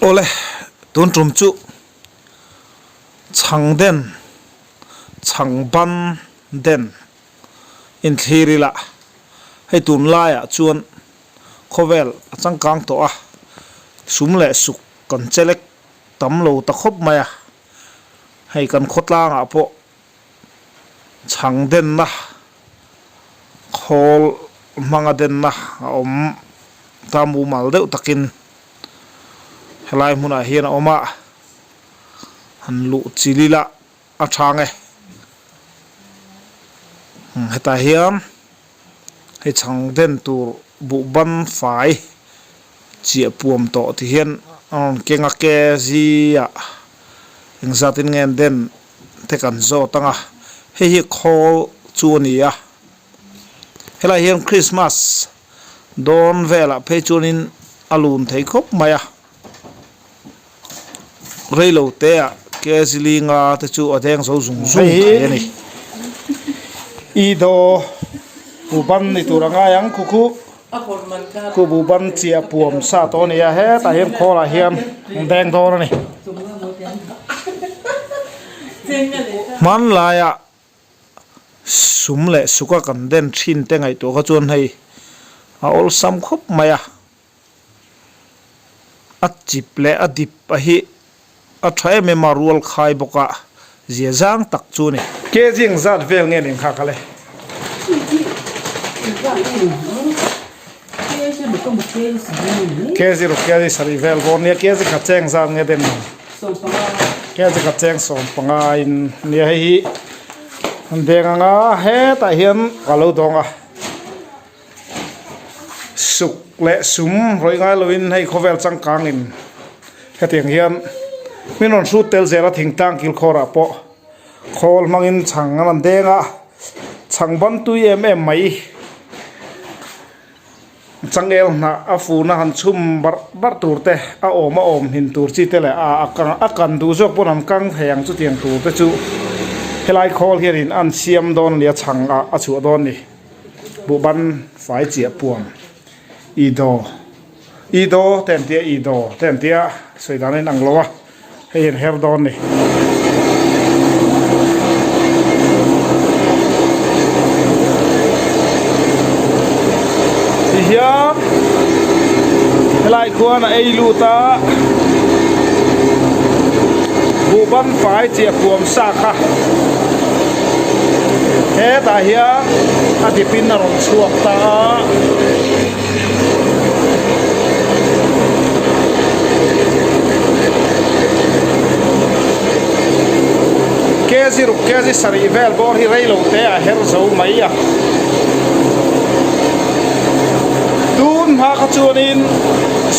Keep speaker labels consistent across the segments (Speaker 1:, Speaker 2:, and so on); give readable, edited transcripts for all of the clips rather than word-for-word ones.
Speaker 1: ole tun trum chu chang den chang ban den in thiri la hei tun lai a chuan khovel chang kang to a sum le suk kan chelek tam lo ta khop maya hei kan khotlang a po chang den na khol manga den na om tamu mal deuh takin helai hmuna hian a awma han lu chilila a thange heta hian hei chang den tur bu ban fai chia puam to ti hian on kenga ke zia engzatin ngen den te kan zo tanga hei hi khol chu ania helai hian Christmas don vela pe chunin alun thei khop maya reilo te a ke zilinga te chu adeng zo zung zung thai ani I do buban ni turanga yang kuku ku buban chia puam sa to ni ya he ta hian khola hian deng do ni man la ya sum le suka kan den thin te ngai to ka chuan hei a ol sam khop maya a chip le a dip a hi a thai me marual khai boka zia jang tak chu ni ke jing zat vel nge ning kha khale ke zero ke sari vel bon ne ke zi khacheng zat nge den ke zi khacheng som panga in ne hi denga he ta hian alo donga suk le sum roi ngai loin hei khovel chang kang in hetiang hian minon su tel zera thing tang kil khora po khol mangin chang an denga chang ban tu em mai changel na afu na han chum bar turte a om hin tur chi tele a kan du jok pon an kang theyang chu tiang tur te chu helai khol hian an siam don lia chang a chu don ni bu ban fai chia puam ido ten tia soidan in anglowa hein her don ni hian helai khuan ei lu ta bu ban fai chia puam sa kha he ta hian a dipin na ron chuak ta kezi sari vel bor hi reilo te a her zo mai a tun ha kha chuanin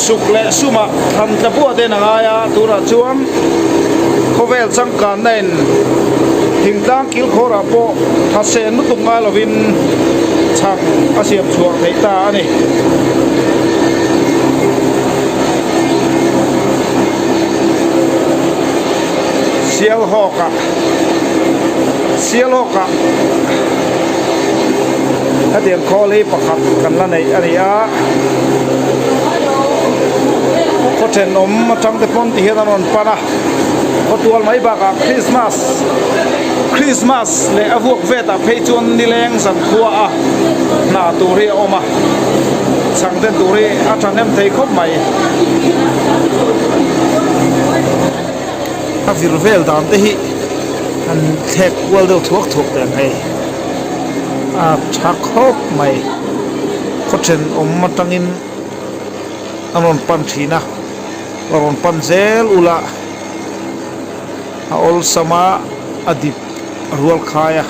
Speaker 1: sukle suma than ta bu de na ya tura chuan khovel chang kan nen hingtang kil khora po thasen nu tunga lovin chang asiam chuak thei ta ani sial hoka hadian kholi pakhat kan la nei ania ko then om matang te pon ti hian on pana ko tual mai ba ka Christmas le avuak veta pheichon ni leng san khuwa a na turi oma chang den turi a thanem thei khop mai a virvel dan te hi an thek wal do thuak ten hei a chakhop mai khochen om matangin anon pan thina aron pan zel ula a ol sama adip rual khaya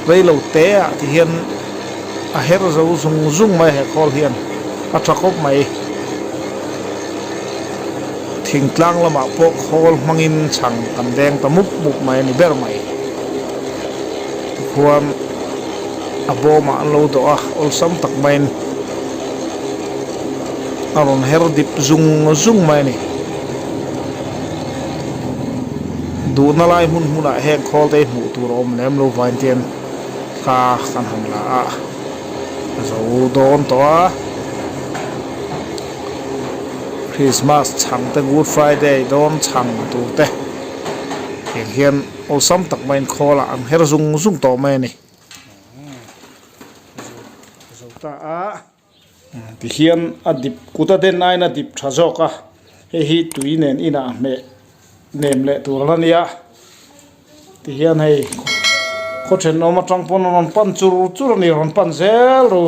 Speaker 1: reilo te a ti hian a her zo zung mai he khol hian a chakhop mai thingtlang lama po khol mangin chang kan deng ta muk mai ni ber mai khuam aboma an lo do a ol sam tak main aron her dip zung mai ni du na lai mun huna he khol te mu tur om lem lo vain tian kha kan han la a zo don to a Christmas chang te Good Friday don chang tu te hian osam tak main khola ang her zung to mai ni ta a ti hian adip kuta den nai na dip thajoka hi tui nen ina me nem le turlania ti hian hei kho then no ma tang pon ron pan chur ni ron pan zel ro